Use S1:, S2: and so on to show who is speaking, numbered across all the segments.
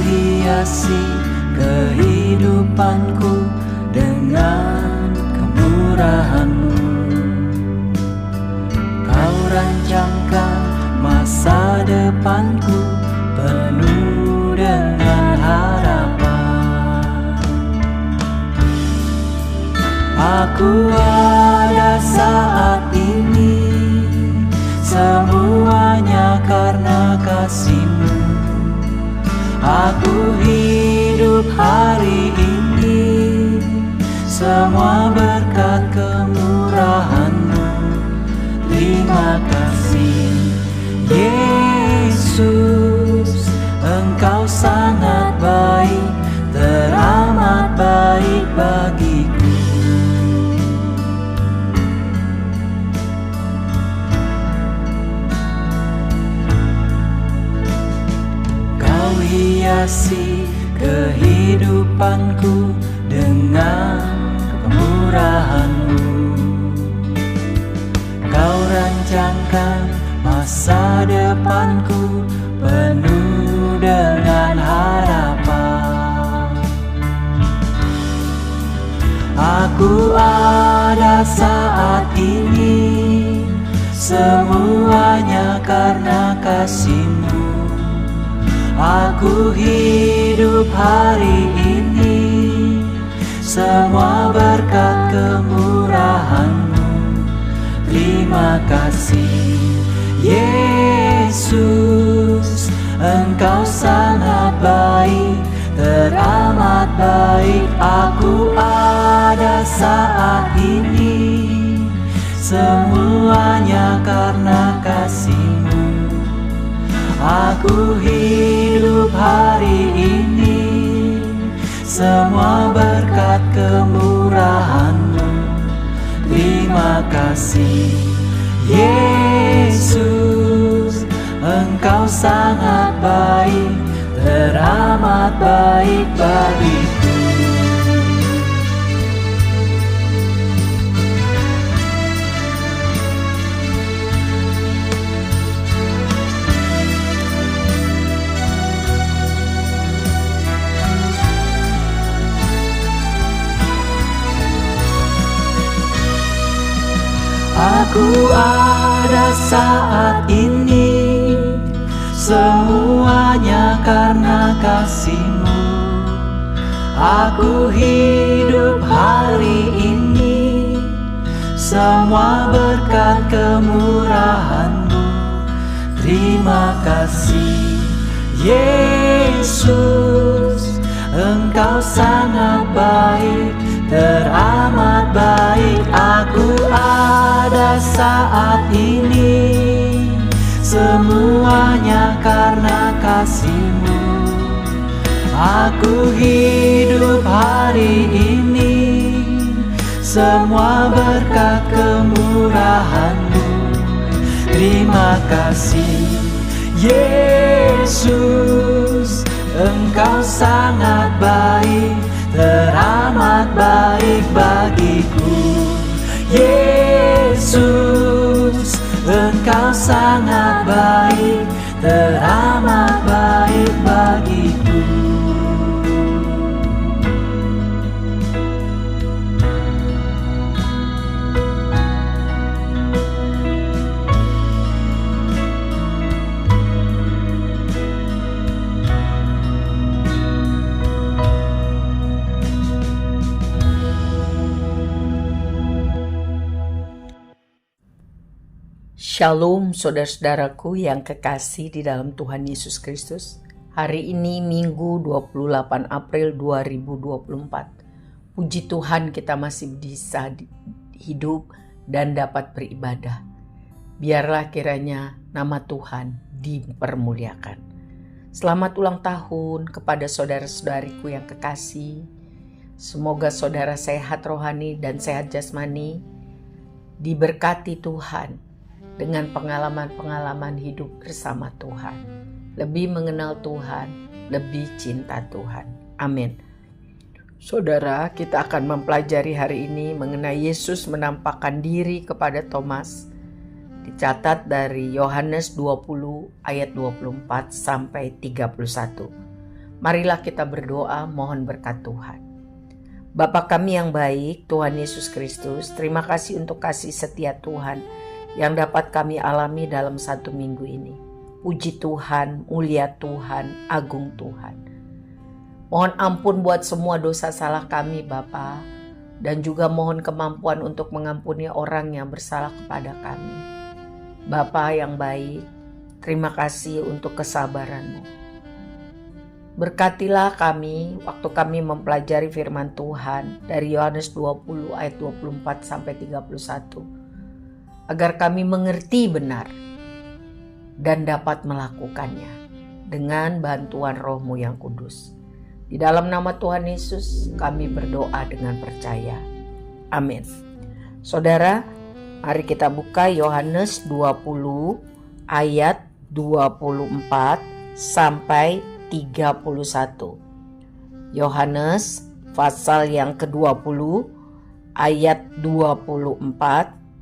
S1: Hiasi kehidupanku dengan kemurahan-Mu. Kau rancangkan masa depanku penuh dengan harapan. Aku ada saat ini, semuanya karena kasih-Mu. Aku hidup hari ini, semua berkat kemurahan-Mu. Terima kasih Yesus, Engkau sangat baik, teramat baik bagiku. Hiasi kehidupanku dengan kemurahan-Mu. Kau rancangkan masa depanku penuh dengan harapan. Aku ada saat ini, semuanya karena kasih-Mu. Aku hidup hari ini, semua berkat kemurahan-Mu. Terima kasih Yesus, Engkau sangat baik, teramat baik. Aku ada saat ini, semuanya karena kasih-Mu. Aku hidup hari ini, semua berkat kemurahan-Mu. Terima kasih Yesus, Engkau sangat baik, teramat baik bagiku. Aku ada saat ini, semuanya karena kasih-Mu. Aku hidup hari ini, semua berkat kemurahan-Mu. Terima kasih Yesus, Engkau sangat baik, teramat baik. Aku ada saat ini, semuanya karena kasih-Mu. Aku hidup hari ini, semua berkat kemurahan-Mu. Terima kasih Yesus, Engkau sangat baik, teramat baik bagiku. Yesus, Engkau sangat baik, teramat baik bagiku.
S2: Shalom saudara-saudaraku yang kekasih di dalam Tuhan Yesus Kristus. Hari ini Minggu 28 April 2024. Puji Tuhan kita masih bisa hidup dan dapat beribadah. Biarlah kiranya nama Tuhan dipermuliakan. Selamat ulang tahun kepada saudara-saudariku yang kekasih. Semoga saudara sehat rohani dan sehat jasmani, diberkati Tuhan dengan pengalaman-pengalaman hidup bersama Tuhan. Lebih mengenal Tuhan, lebih cinta Tuhan. Amin. Saudara, kita akan mempelajari hari ini mengenai Yesus menampakkan diri kepada Thomas. Dicatat dari Yohanes 20 ayat 24 sampai 31. Marilah kita berdoa mohon berkat Tuhan. Bapa kami yang baik, Tuhan Yesus Kristus, terima kasih untuk kasih setia Tuhan yang dapat kami alami dalam satu minggu ini. Puji Tuhan, mulia Tuhan, agung Tuhan. Mohon ampun buat semua dosa salah kami Bapa, dan juga mohon kemampuan untuk mengampuni orang yang bersalah kepada kami. Bapa yang baik, terima kasih untuk kesabaran-Mu. Berkatilah kami waktu kami mempelajari firman Tuhan dari Yohanes 20 ayat 24 sampai 31. Agar kami mengerti benar dan dapat melakukannya dengan bantuan Roh-Mu yang kudus. Di dalam nama Tuhan Yesus kami berdoa dengan percaya. Amin. Saudara, mari kita buka Yohanes 20 ayat 24 sampai 31. Yohanes pasal yang ke-20 ayat 24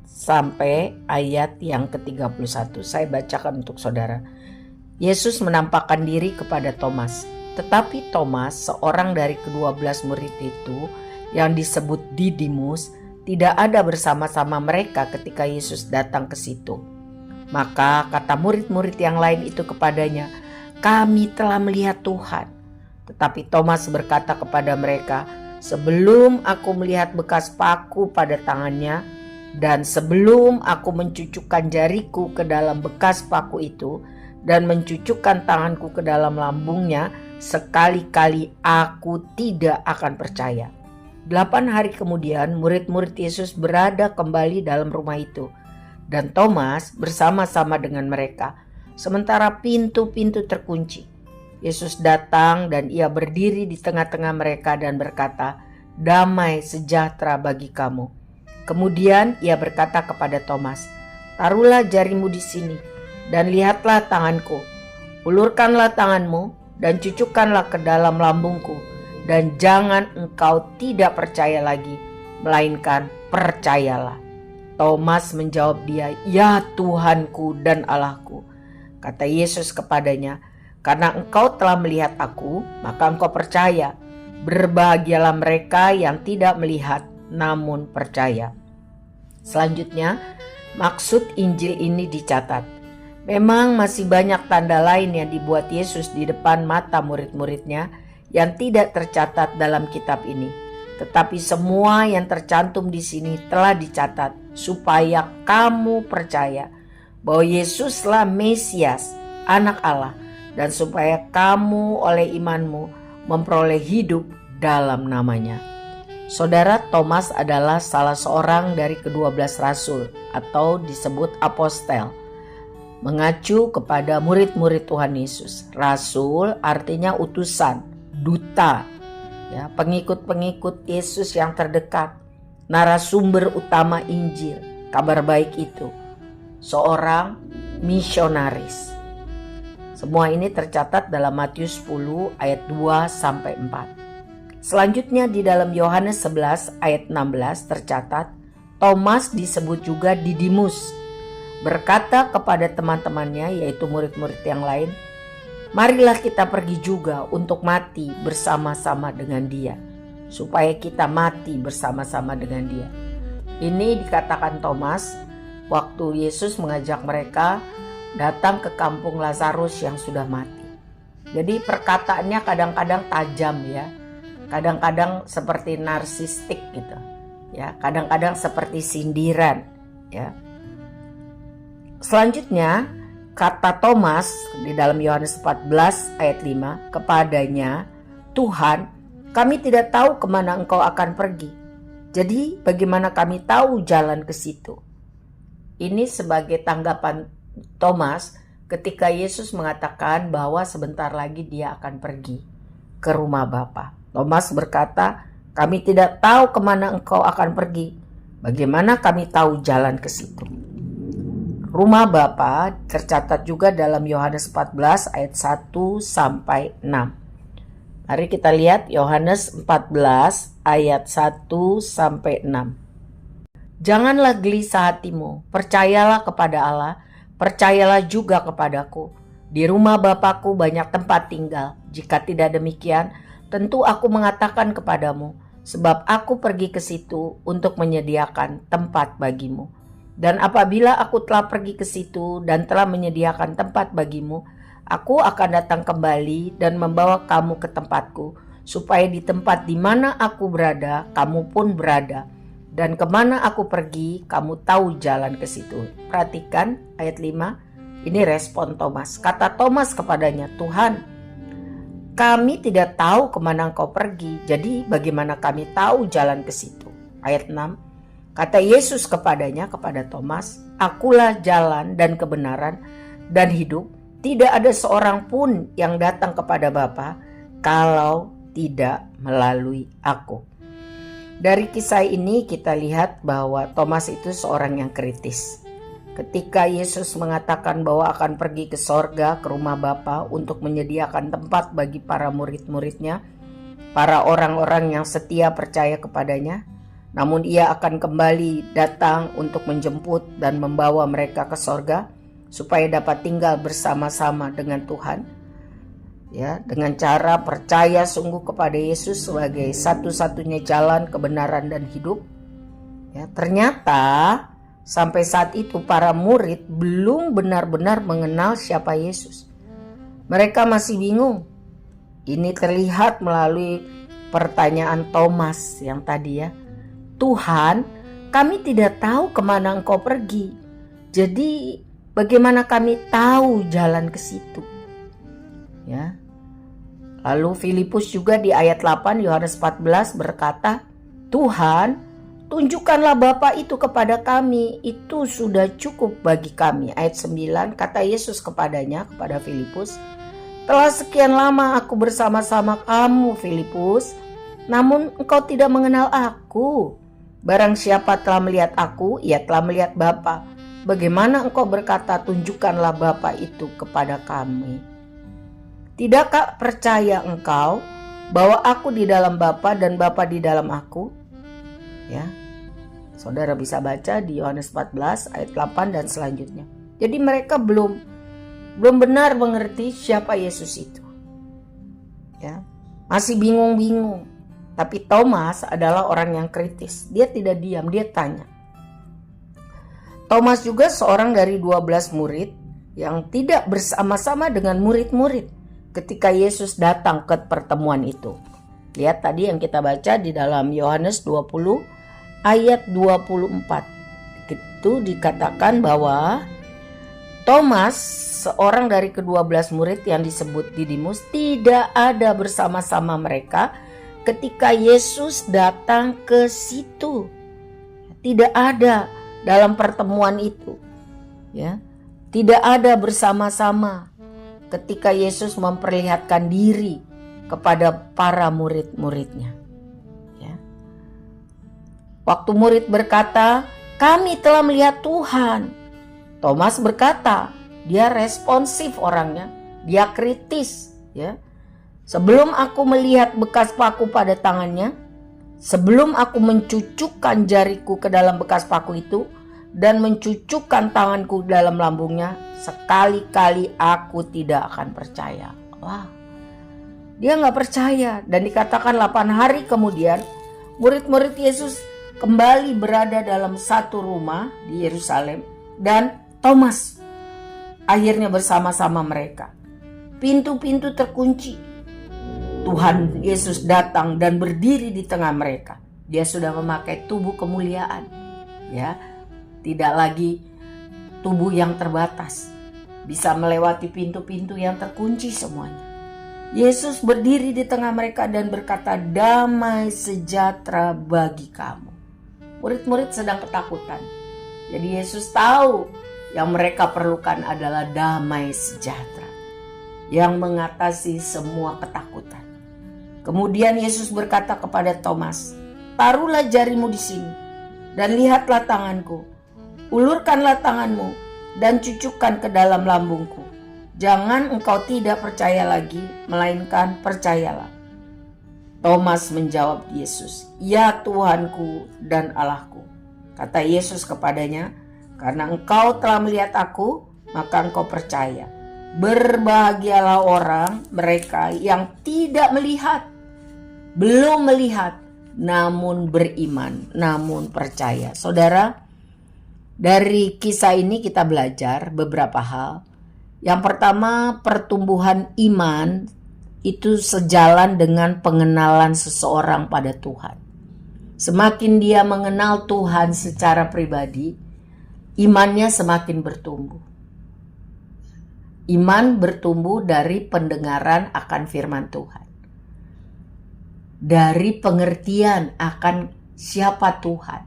S2: sampai ayat yang ke-31. Saya bacakan untuk saudara. Yesus menampakkan diri kepada Thomas. Tetapi Thomas, seorang dari ke-12 murid itu yang disebut Didimus, tidak ada bersama-sama mereka ketika Yesus datang ke situ. Maka kata murid-murid yang lain itu kepadanya, "Kami telah melihat Tuhan." Tetapi Thomas berkata kepada mereka, "Sebelum aku melihat bekas paku pada tangannya, dan sebelum aku mencucukkan jariku ke dalam bekas paku itu, dan mencucukkan tanganku ke dalam lambungnya, sekali-kali aku tidak akan percaya." 8 hari kemudian murid-murid Yesus berada kembali dalam rumah itu, dan Thomas bersama-sama dengan mereka, sementara pintu-pintu terkunci. Yesus datang dan ia berdiri di tengah-tengah mereka dan berkata, "Damai sejahtera bagi kamu." Kemudian ia berkata kepada Thomas, "Taruhlah jarimu di sini dan lihatlah tanganku. Ulurkanlah tanganmu dan cucukkanlah ke dalam lambungku, dan jangan engkau tidak percaya lagi, melainkan percayalah." Thomas menjawab dia, "Ya Tuhanku dan Allahku." Kata Yesus kepadanya, "Karena engkau telah melihat aku, maka engkau percaya. Berbahagialah mereka yang tidak melihat namun percaya." Selanjutnya, maksud Injil ini dicatat. Memang masih banyak tanda lain yang dibuat Yesus di depan mata murid-muridnya yang tidak tercatat dalam kitab ini. Tetapi semua yang tercantum di sini telah dicatat supaya kamu percaya bahwa Yesuslah Mesias, Anak Allah, dan supaya kamu oleh imanmu memperoleh hidup dalam namanya. Saudara, Thomas adalah salah seorang dari ke-12 rasul atau disebut apostel, mengacu kepada murid-murid Tuhan Yesus. Rasul artinya utusan, duta, ya, pengikut-pengikut Yesus yang terdekat, narasumber utama Injil, kabar baik itu, seorang misionaris. Semua ini tercatat dalam Matius 10 ayat 2 sampai 4. Selanjutnya di dalam Yohanes 11 ayat 16 tercatat, Thomas disebut juga Didimus, berkata kepada teman-temannya yaitu murid-murid yang lain, "Marilah kita pergi juga untuk mati bersama-sama dengan dia, supaya kita mati bersama-sama dengan dia." Ini dikatakan Thomas waktu Yesus mengajak mereka datang ke kampung Lazarus yang sudah mati. Jadi perkataannya kadang-kadang tajam ya, kadang-kadang seperti narsistik gitu ya, kadang-kadang seperti sindiran ya. Selanjutnya kata Thomas di dalam Yohanes 14 ayat 5 kepadanya, "Tuhan, kami tidak tahu kemana engkau akan pergi. Jadi bagaimana kami tahu jalan ke situ? Ini sebagai tanggapan Thomas ketika Yesus mengatakan bahwa sebentar lagi dia akan pergi ke rumah Bapa. Thomas berkata, kami tidak tahu kemana engkau akan pergi. Bagaimana kami tahu jalan ke situ? Rumah Bapa tercatat juga dalam Yohanes 14 ayat 1 sampai 6. Mari kita lihat Yohanes 14 ayat 1 sampai 6. Janganlah gelisah hatimu, percayalah kepada Allah, percayalah juga kepadaku. Di rumah Bapakku banyak tempat tinggal. Jika tidak demikian, tentu aku mengatakan kepadamu, sebab aku pergi ke situ untuk menyediakan tempat bagimu. Dan apabila aku telah pergi ke situ dan telah menyediakan tempat bagimu, aku akan datang kembali dan membawa kamu ke tempatku, supaya di tempat di mana aku berada, kamu pun berada. Dan kemana aku pergi, kamu tahu jalan ke situ. Perhatikan ayat 5, ini respon Thomas. Kata Thomas kepadanya, Tuhan, kami tidak tahu kemana engkau pergi, jadi bagaimana kami tahu jalan ke situ? Ayat 6, kata Yesus kepadanya, kepada Thomas, akulah jalan dan kebenaran dan hidup. Tidak ada seorang pun yang datang kepada Bapa kalau tidak melalui aku. Dari kisah ini kita lihat bahwa Thomas itu seorang yang kritis. Ketika Yesus mengatakan bahwa akan pergi ke sorga, ke rumah Bapa untuk menyediakan tempat bagi para murid-muridnya, para orang-orang yang setia percaya kepadanya, namun ia akan kembali datang untuk menjemput dan membawa mereka ke sorga, supaya dapat tinggal bersama-sama dengan Tuhan, ya, dengan cara percaya sungguh kepada Yesus sebagai satu-satunya jalan kebenaran dan hidup. Ya, ternyata sampai saat itu para murid belum benar-benar mengenal siapa Yesus. Mereka masih bingung. Ini terlihat melalui pertanyaan Thomas yang tadi, ya. Tuhan, kami tidak tahu kemana engkau pergi. Jadi bagaimana kami tahu jalan ke situ? Ya. Lalu Filipus juga di ayat 8 Yohanes 14 berkata, Tuhan, tunjukkanlah Bapa itu kepada kami, itu sudah cukup bagi kami. Ayat 9, kata Yesus kepadanya, kepada Filipus, telah sekian lama aku bersama-sama kamu, Filipus, namun engkau tidak mengenal aku. Barang siapa telah melihat aku, ia telah melihat Bapa. Bagaimana engkau berkata, tunjukkanlah Bapa itu kepada kami? Tidakkah percaya engkau bahwa aku di dalam Bapa dan Bapa di dalam aku? Ya, saudara bisa baca di Yohanes 14 ayat 8 dan selanjutnya. Jadi mereka belum benar mengerti siapa Yesus itu. Ya, masih bingung-bingung. Tapi Thomas adalah orang yang kritis. Dia tidak diam, dia tanya. Thomas juga seorang dari 12 murid yang tidak bersama-sama dengan murid-murid ketika Yesus datang ke pertemuan itu. Lihat tadi yang kita baca di dalam Yohanes 20 ayat 24. Itu dikatakan bahwa Thomas, seorang dari ke-12 murid yang disebut Didimus, tidak ada bersama-sama mereka ketika Yesus datang ke situ. Tidak ada dalam pertemuan itu. Ya, tidak ada bersama-sama ketika Yesus memperlihatkan diri kepada para murid-muridnya. Ya. Waktu murid berkata, kami telah melihat Tuhan. Thomas berkata, dia responsif orangnya, dia kritis. Ya. Sebelum aku melihat bekas paku pada tangannya, sebelum aku mencucukkan jariku ke dalam bekas paku itu dan mencucukkan tanganku dalam lambungnya, sekali-kali aku tidak akan percaya. Wah, dia gak percaya. Dan dikatakan 8 hari kemudian murid-murid Yesus kembali berada dalam satu rumah di Yerusalem, dan Thomas akhirnya bersama-sama mereka. Pintu-pintu terkunci. Tuhan Yesus datang dan berdiri di tengah mereka. Dia sudah memakai tubuh kemuliaan, ya, tidak lagi tubuh yang terbatas, bisa melewati pintu-pintu yang terkunci semuanya. Yesus berdiri di tengah mereka dan berkata, damai sejahtera bagi kamu. Murid-murid sedang ketakutan. Jadi Yesus tahu yang mereka perlukan adalah damai sejahtera yang mengatasi semua ketakutan. Kemudian Yesus berkata kepada Thomas, "Taruhlah jarimu di sini dan lihatlah tanganku. Ulurkanlah tanganmu dan cucukkan ke dalam lambungku. Jangan engkau tidak percaya lagi, melainkan percayalah." Thomas menjawab Yesus, "Ya Tuhanku dan Allahku." Kata Yesus kepadanya, "Karena engkau telah melihat aku, maka engkau percaya. Berbahagialah orang mereka yang tidak melihat, belum melihat, namun beriman, namun percaya." Saudara, dari kisah ini kita belajar beberapa hal. Yang pertama, pertumbuhan iman itu sejalan dengan pengenalan seseorang pada Tuhan. Semakin dia mengenal Tuhan secara pribadi, imannya semakin bertumbuh. Iman bertumbuh dari pendengaran akan firman Tuhan, dari pengertian akan siapa Tuhan,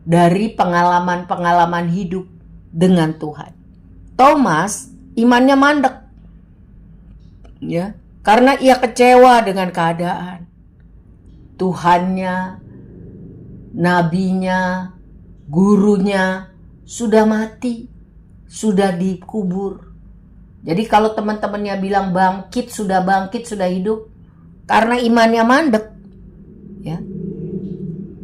S2: dari pengalaman-pengalaman hidup dengan Tuhan. Thomas imannya mandek, ya, karena ia kecewa dengan keadaan. Tuhannya, nabinya, gurunya sudah mati, sudah dikubur. Jadi kalau teman-temannya bilang bangkit, sudah hidup, karena imannya mandek, ya.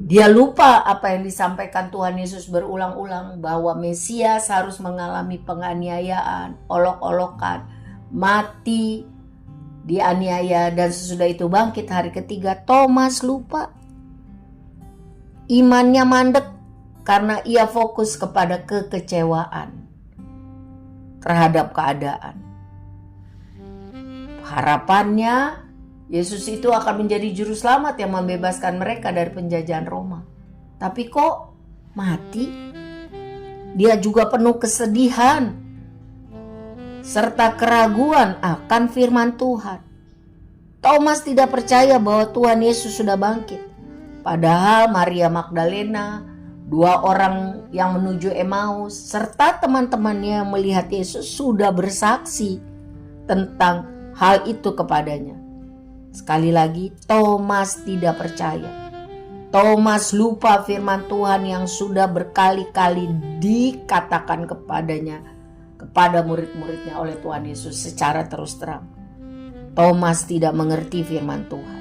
S2: Dia lupa apa yang disampaikan Tuhan Yesus berulang-ulang, bahwa Mesias harus mengalami penganiayaan, olok-olokan, mati, dianiaya, dan sesudah itu bangkit hari ketiga. Thomas lupa. Imannya mandek karena ia fokus kepada kekecewaan terhadap keadaan. Harapannya Yesus itu akan menjadi juru selamat yang membebaskan mereka dari penjajahan Roma. Tapi kok mati? Dia juga penuh kesedihan serta keraguan akan firman Tuhan. Thomas tidak percaya bahwa Tuhan Yesus sudah bangkit. Padahal Maria Magdalena, 2 orang yang menuju Emmaus, serta teman-temannya melihat Yesus sudah bersaksi tentang hal itu kepadanya. Sekali lagi, Thomas tidak percaya. Thomas lupa firman Tuhan yang sudah berkali-kali dikatakan kepadanya, kepada murid-muridnya oleh Tuhan Yesus secara terus terang. Thomas tidak mengerti firman Tuhan.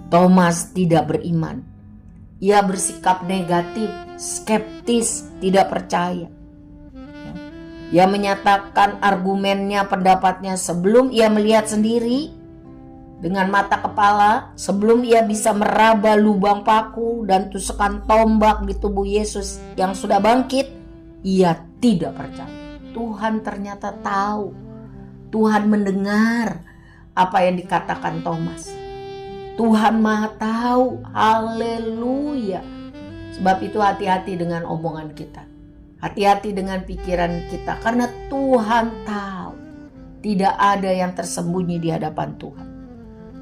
S2: Thomas tidak beriman. Ia bersikap negatif, skeptis, tidak percaya. Ia menyatakan argumennya, pendapatnya sebelum ia melihat sendiri dengan mata kepala, sebelum ia bisa meraba lubang paku dan tusukan tombak di tubuh Yesus yang sudah bangkit. Ia tidak percaya. Tuhan ternyata tahu. Tuhan mendengar apa yang dikatakan Thomas. Tuhan Maha tahu. Haleluya. Sebab itu hati-hati dengan omongan kita. Hati-hati dengan pikiran kita. Karena Tuhan tahu. Tidak ada yang tersembunyi di hadapan Tuhan.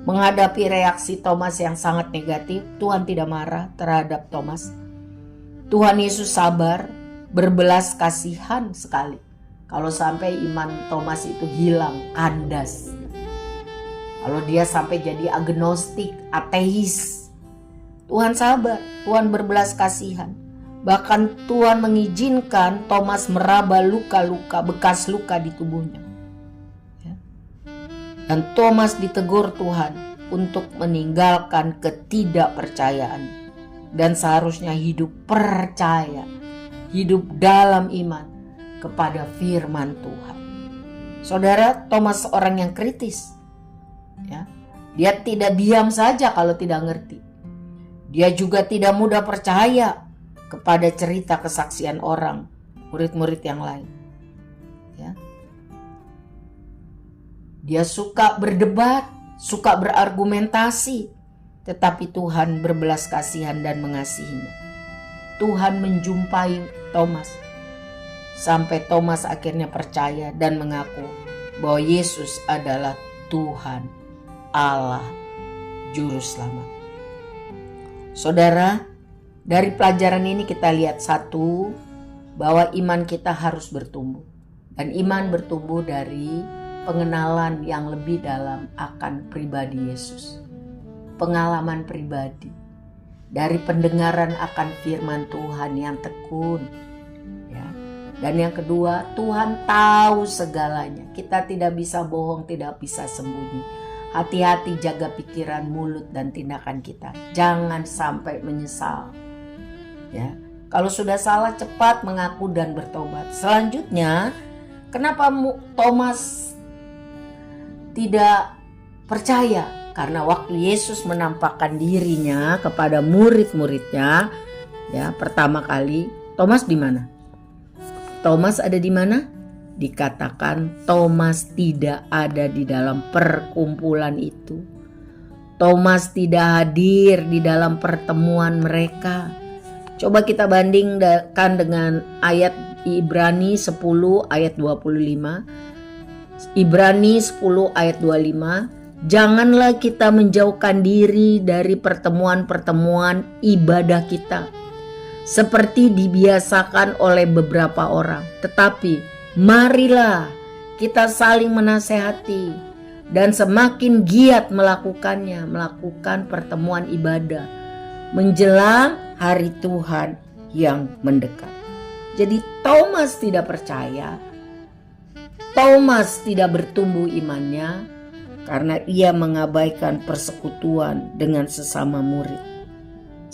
S2: Menghadapi reaksi Thomas yang sangat negatif, Tuhan tidak marah terhadap Thomas. Tuhan Yesus sabar, berbelas kasihan sekali. Kalau sampai iman Thomas itu hilang, kandas. Kalau dia sampai jadi agnostik, ateis. Tuhan sabar, Tuhan berbelas kasihan. Bahkan Tuhan mengizinkan Thomas meraba luka-luka, bekas luka di tubuhnya. Dan Thomas ditegur Tuhan untuk meninggalkan ketidakpercayaan. Dan seharusnya hidup percaya, hidup dalam iman kepada firman Tuhan. Saudara, Thomas orang yang kritis. Ya. Dia tidak diam saja kalau tidak ngerti. Dia juga tidak mudah percaya kepada cerita kesaksian orang, murid-murid yang lain. Ya. Dia suka berdebat, suka berargumentasi, tetapi Tuhan berbelas kasihan dan mengasihinya. Tuhan menjumpai Thomas, sampai Thomas akhirnya percaya dan mengaku bahwa Yesus adalah Tuhan, Allah, Juru Selamat. Saudara, Dari pelajaran ini kita lihat satu, bahwa iman kita harus bertumbuh. Dan iman bertumbuh dari pengenalan yang lebih dalam akan pribadi Yesus. Pengalaman pribadi. Dari pendengaran akan firman Tuhan yang tekun. Ya. Dan yang kedua, Tuhan tahu segalanya. Kita tidak bisa bohong, tidak bisa sembunyi. Hati-hati jaga pikiran, mulut, dan tindakan kita. Jangan sampai menyesal. Ya, kalau sudah salah cepat mengaku dan bertobat. Selanjutnya, kenapa Thomas tidak percaya? Karena waktu Yesus menampakkan dirinya kepada murid-muridnya, ya, pertama kali, Thomas di mana? Thomas ada di mana? Dikatakan Thomas tidak ada di dalam perkumpulan itu. Thomas tidak hadir di dalam pertemuan mereka. Coba kita bandingkan dengan ayat Ibrani 10 ayat 25. Ibrani 10 ayat 25. Janganlah kita menjauhkan diri dari pertemuan-pertemuan ibadah kita, seperti dibiasakan oleh beberapa orang. Tetapi marilah kita saling menasehati dan semakin giat melakukan pertemuan ibadah menjelang hari Tuhan yang mendekat. Jadi Thomas tidak percaya, Thomas tidak bertumbuh imannya karena ia mengabaikan persekutuan dengan sesama murid.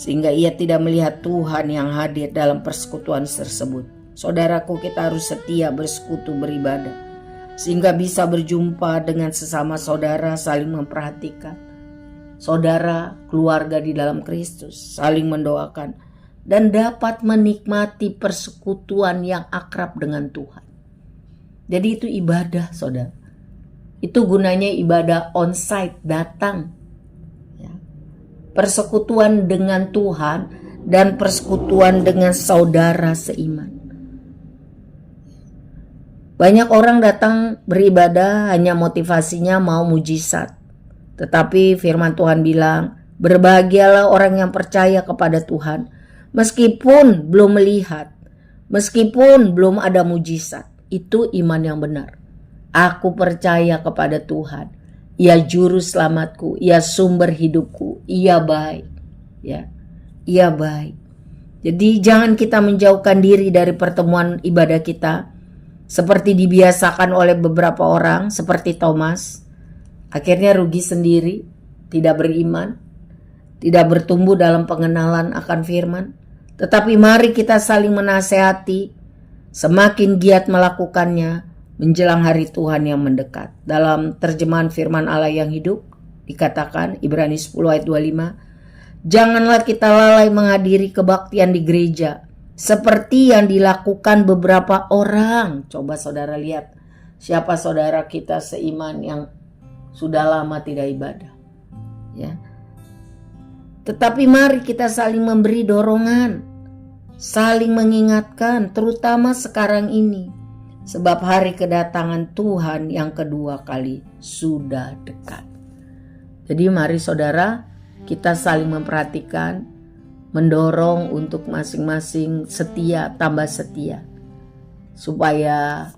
S2: Sehingga ia tidak melihat Tuhan yang hadir dalam persekutuan tersebut. Saudaraku, kita harus setia bersekutu beribadah. Sehingga bisa berjumpa dengan sesama saudara, saling memperhatikan. Saudara, keluarga di dalam Kristus, saling mendoakan. Dan dapat menikmati persekutuan yang akrab dengan Tuhan. Jadi itu ibadah, saudara. Itu gunanya ibadah on-site, datang. Ya. Persekutuan dengan Tuhan dan persekutuan dengan saudara seiman. Banyak orang datang beribadah hanya motivasinya mau mujizat. Tetapi firman Tuhan bilang, berbahagialah orang yang percaya kepada Tuhan. Meskipun belum melihat, meskipun belum ada mujizat. Itu iman yang benar. Aku percaya kepada Tuhan. Ia juru selamatku, ia sumber hidupku, ia baik. Ya, ia baik. Jadi jangan kita menjauhkan diri dari pertemuan ibadah kita. Seperti dibiasakan oleh beberapa orang, seperti Thomas. Akhirnya rugi sendiri, tidak beriman, tidak bertumbuh dalam pengenalan akan firman. Tetapi mari kita saling menasehati, semakin giat melakukannya menjelang hari Tuhan yang mendekat. Dalam terjemahan firman Allah yang hidup, dikatakan Ibrani 10 ayat 25, janganlah kita lalai menghadiri kebaktian di gereja, seperti yang dilakukan beberapa orang. Coba saudara lihat, siapa saudara kita seiman yang sudah lama tidak ibadah. Ya. Tetapi mari kita saling memberi dorongan, saling mengingatkan, terutama sekarang ini. Sebab hari kedatangan Tuhan yang kedua kali sudah dekat. Jadi mari saudara, kita saling memperhatikan, mendorong untuk masing-masing setia, tambah setia. Supaya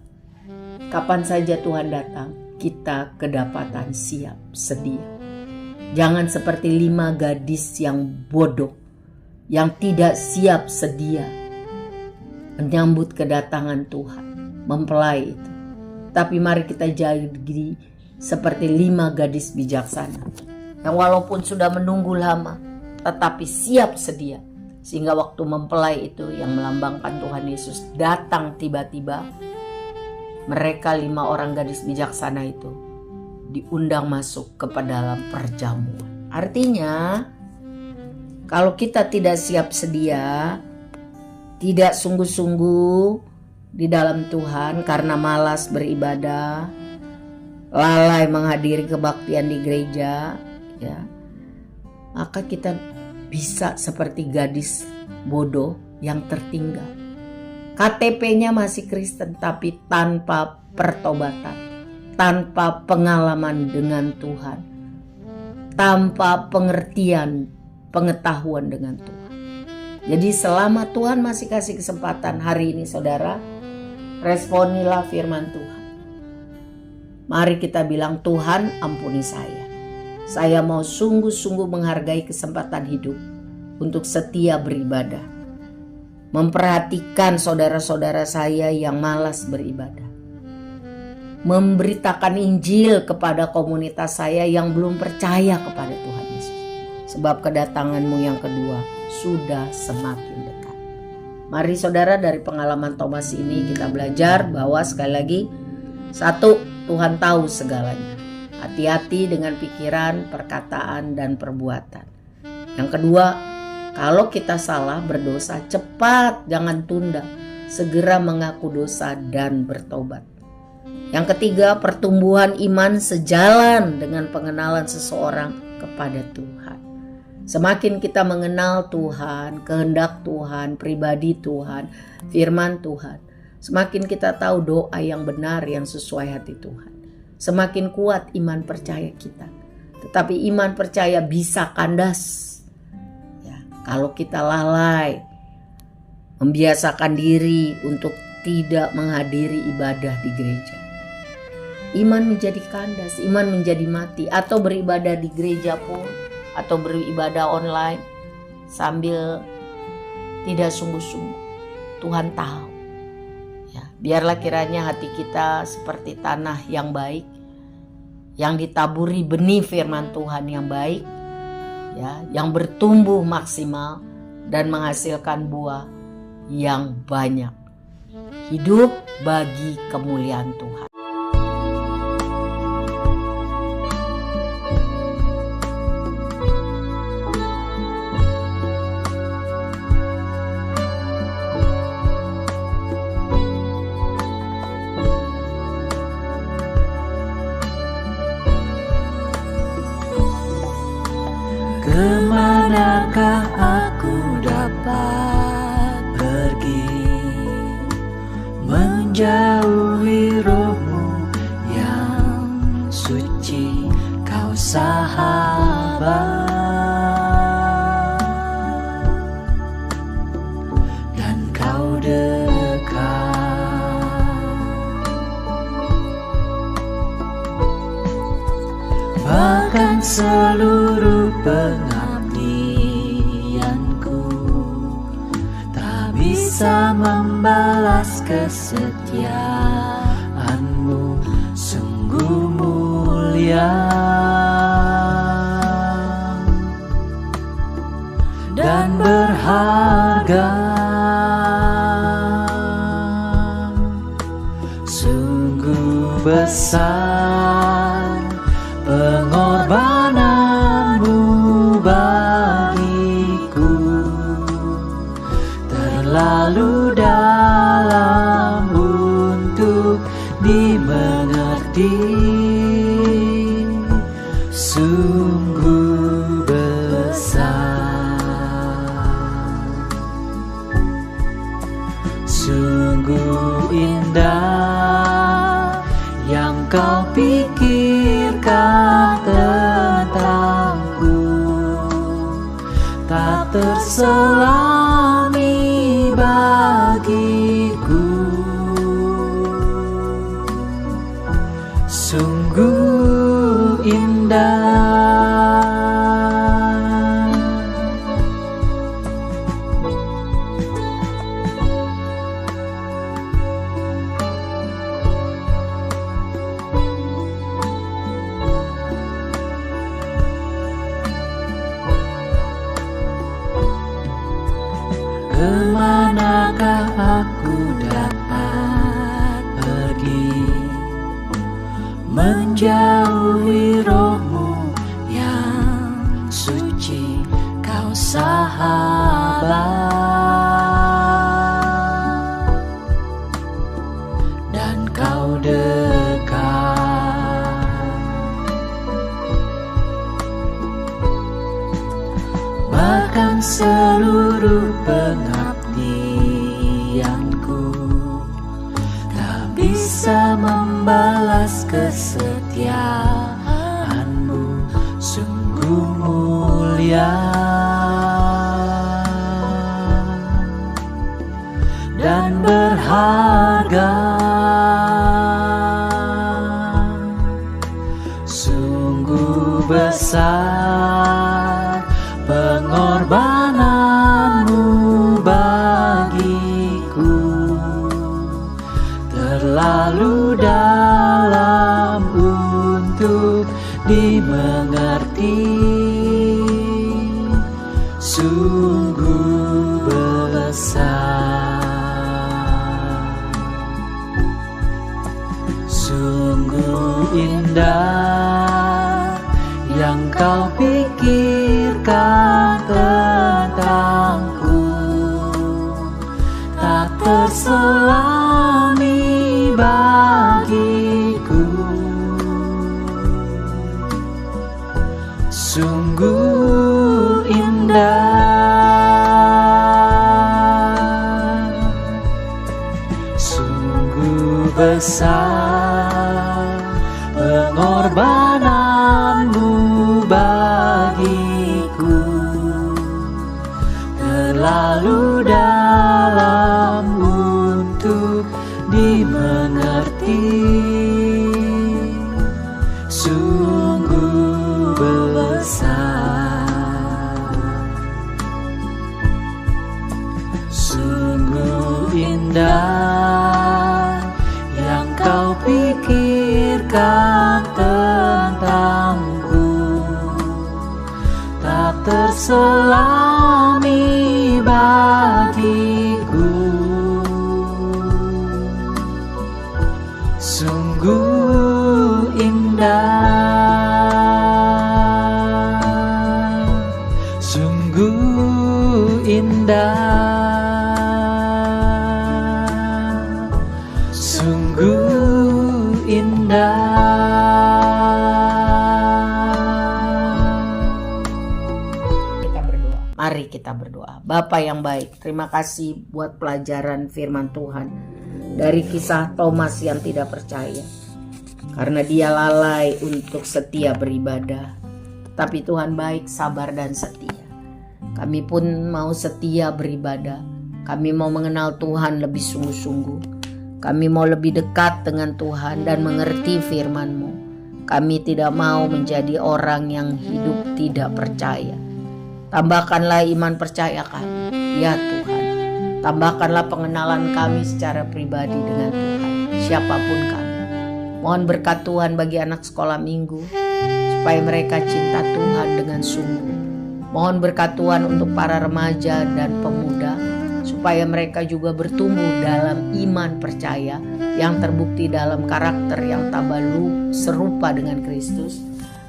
S2: kapan saja Tuhan datang, kita kedapatan siap, sedia. Jangan seperti 5 gadis yang bodoh, yang tidak siap sedia menyambut kedatangan Tuhan, mempelai itu. Tapi mari kita jadi seperti 5 gadis bijaksana, yang walaupun sudah menunggu lama, tetapi siap sedia. Sehingga waktu mempelai itu yang melambangkan Tuhan Yesus datang tiba-tiba, mereka 5 orang gadis bijaksana itu diundang masuk ke dalam perjamuan. Artinya, kalau kita tidak siap sedia, tidak sungguh-sungguh di dalam Tuhan karena malas beribadah, lalai menghadiri kebaktian di gereja, ya, maka kita bisa seperti gadis bodoh yang tertinggal. KTP-nya masih Kristen tapi tanpa pertobatan, tanpa pengalaman dengan Tuhan, tanpa pengertian, pengetahuan dengan Tuhan. Jadi selama Tuhan masih kasih kesempatan hari ini saudara, responilah firman Tuhan. Mari kita bilang, Tuhan ampuni saya. Saya mau sungguh-sungguh menghargai kesempatan hidup untuk setia beribadah. Memperhatikan saudara-saudara saya yang malas beribadah. Memberitakan Injil kepada komunitas saya yang belum percaya kepada Tuhan Yesus. Sebab kedatanganmu yang kedua sudah semakin dekat. Mari saudara, dari pengalaman Thomas ini kita belajar bahwa sekali lagi, satu, Tuhan tahu segalanya. Hati-hati dengan pikiran, perkataan, dan perbuatan. Yang kedua, kalau kita salah berdosa, cepat, jangan tunda. Segera mengaku dosa dan bertobat. Yang ketiga, pertumbuhan iman sejalan dengan pengenalan seseorang kepada Tuhan. Semakin kita mengenal Tuhan, kehendak Tuhan, pribadi Tuhan, firman Tuhan, semakin kita tahu doa yang benar yang sesuai hati Tuhan. Semakin kuat iman percaya kita. Tetapi iman percaya bisa kandas ya, kalau kita lalai, membiasakan diri untuk tidak menghadiri ibadah di gereja. Iman menjadi kandas, iman menjadi mati. Atau beribadah di gereja pun, atau beribadah online sambil tidak sungguh-sungguh. Tuhan tahu ya, biarlah kiranya hati kita seperti tanah yang baik, yang ditaburi benih firman Tuhan yang baik ya, yang bertumbuh maksimal dan menghasilkan buah yang banyak. Hidup bagi kemuliaan Tuhan.
S1: Kemanakah aku dapat pergi, menjauhi roh-Mu yang suci, Kau sahabat, dan Kau dekat. Bahkan seluruh pengabdianku tak bisa membalas kesetiaan-Mu, sungguh mulia dan berharga. Sungguh besar pengorbanan-Mu bagiku, terlalu dalam untuk dimengerti. Sungguh besar, sungguh indah yang Kau pikirkan tentangku, tak terselami bagiku. Sungguh indah. Kemanakah aku dapat pergi, menjauhi roh-Mu yang suci, Kau sahabat, dan Kau dekat. Bahkan seluruh pengabdianku tak bisa membalas kesetiaan-Mu, sungguh mulia berharga. Sungguh besar pengorbananmu bagiku, terlalu dalam untuk dimengerti. Sungguh besar, sungguh indah yang kau pikirkan tentangku, tak terselami bagiku. Sungguh indah, sungguh besar pengorbananmu bagiku, terlalu dalam untuk dimengerti. Sungguh besar, sungguh indah yang kau pikirkan tentangku, tak terselami bagiku. Sungguh indah, sungguh indah, sungguh indah.
S2: Kita berdoa. Mari kita berdoa. Bapa yang baik, terima kasih buat pelajaran firman Tuhan dari kisah Thomas yang tidak percaya, karena dia lalai untuk setia beribadah. Tapi Tuhan baik, sabar dan setia. Kami pun mau setia beribadah. Kami mau mengenal Tuhan lebih sungguh-sungguh. Kami mau lebih dekat dengan Tuhan dan mengerti firman-Mu. Kami tidak mau menjadi orang yang hidup tidak percaya. Tambahkanlah iman percaya kami, ya Tuhan. Tambahkanlah pengenalan kami secara pribadi dengan Tuhan, siapapun kami. Mohon berkat Tuhan bagi anak sekolah minggu, supaya mereka cinta Tuhan dengan sungguh. Mohon berkat Tuhan untuk para remaja dan pemuda, supaya mereka juga bertumbuh dalam iman percaya yang terbukti dalam karakter yang tabalu serupa dengan Kristus,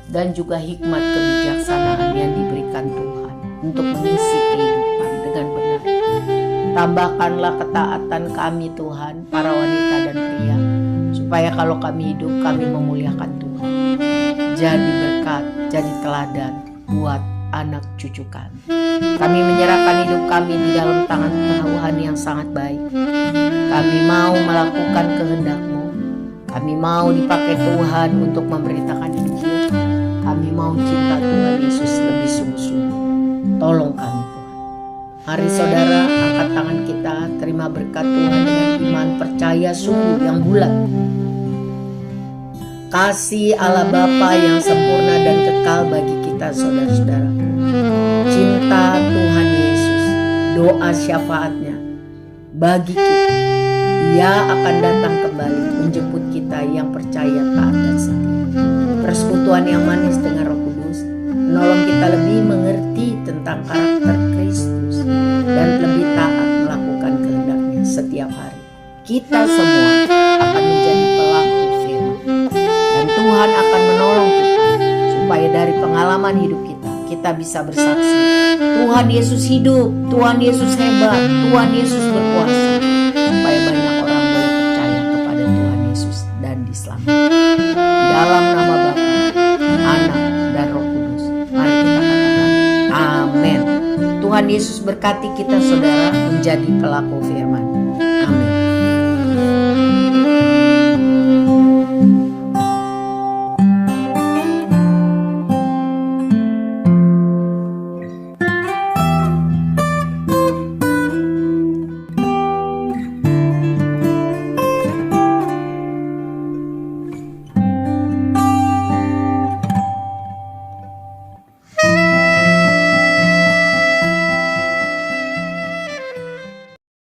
S2: dan juga hikmat kebijaksanaan yang diberikan Tuhan untuk mengisi kehidupan dengan benar. Tambahkanlah ketaatan kami Tuhan, para wanita dan pria, supaya kalau kami hidup kami memuliakan Tuhan. Jadi berkat, jadi teladan buat anak cucu kami. Kami menyerahkan hidup kami di dalam tangan Tuhan yang sangat baik. Kami mau melakukan kehendak-Mu. Kami mau dipakai Tuhan untuk memberitakan Injil. Kami mau cinta Tuhan Yesus lebih sungguh-sungguh. Tolong kami Tuhan. Mari saudara, angkat tangan kita, terima berkat Tuhan dengan iman percaya sungguh yang bulat. Kasih Allah Bapa yang sempurna dan kekal bagi kita saudara-saudara. Cinta Tuhan Yesus, doa syafaatnya bagi kita. Dia akan datang kembali menjemput kita yang percaya, taat dan setia. Persekutuan yang manis dengan Roh Kudus menolong kita lebih mengerti tentang karakter Kristus dan lebih taat melakukan kehendak-Nya setiap hari. Kita semua akan menjadi pelaku firman, dan Tuhan akan menolong kita supaya dari pengalaman hidup kita bisa bersaksi, Tuhan Yesus hidup, Tuhan Yesus hebat, Tuhan Yesus berkuasa, supaya banyak orang boleh percaya kepada Tuhan Yesus dan diselamatkan. Dalam nama Bapa, Anak, dan Roh Kudus, mari kita katakan amin. Tuhan Yesus berkati kita saudara menjadi pelaku firman.